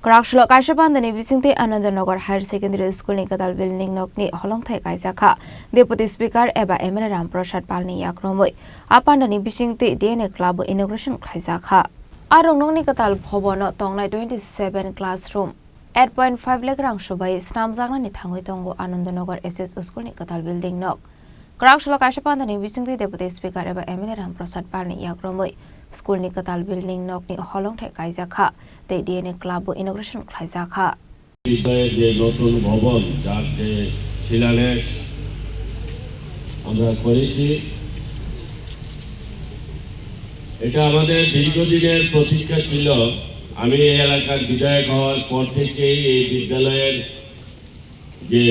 Karakshlo Kaishapandani Visingti Anandanagar Higher Secondary School ni Kadal Building Nokni Holongthai Kaisakha Deputy Speaker Eba MLA Ramprasad Palni Yakromoi Apandani Visingti DNA Club Inauguration Kaisakha Arong Nokni Kadal Bhobono Tongnai 27 classroom 8.5 Legrang Shubai Snamjangna ni Thangoi Tongo Anandanagar SS School ni Kadal Building Nok Karakshlo Kaishapandani Visingti Deputy Speaker Eba MLA Ramprasad Palni Yakromoi School ni Kadal Building Nok ni Holongthai Kaisakha the DNA Club inauguration Kaisakha যে নতুন ভবন যার যে শিলান্যাস আমরা করেছি এটা আমাদের দীর্ঘদিনের প্রতীক্ষা ছিল আমি এই এলাকার বিধায়ক হওয়ার পর থেকেই এই বিদ্যালয়ের যে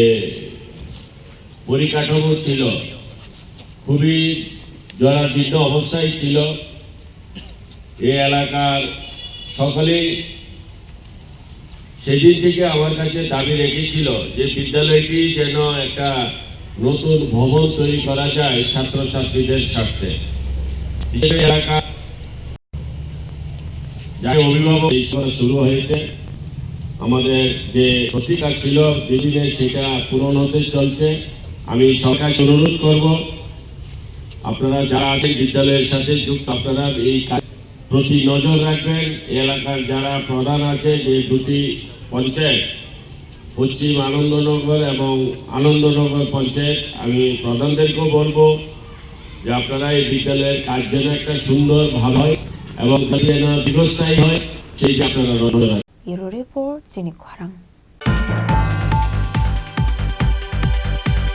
পরিকাঠামো ছিল খুবই জরাজীর্ণ অবস্থায় ছিল এই এলাকার সকলেই সেদিন থেকে আমার কাছে দাবি রেখেছিল যে বিদ্যালয়টি যেন একটা নতুন ভবন তৈরি করা যায় ছাত্রছাত্রীদের স্বার্থে এলাকা যার অভিভাবক শুরু হয়েছে আমাদের যে প্রতিকার ছিল দিনে সেটা পূরণ হতে চলছে আমি সরকারকে অনুরোধ করব আপনারা যারা আছেন বিদ্যালয়ের সাথে যুক্ত আপনারা এই প্রতি নজর রাখবেন এলাকার যারা প্রধান আছে যে দুটি পঞ্চায়েত পশ্চিম আনন্দনগর এবং আনন্দনগর পঞ্চায়েত আমি প্রধানদেরকেও বলবো যে আপনারা এই বিদ্যালয়ের কাজ যেন একটা সুন্দর ভালো হয় এবং যেন দীর্ঘস্থায়ী হয় সেই যে আপনারা নজর রাখবেন।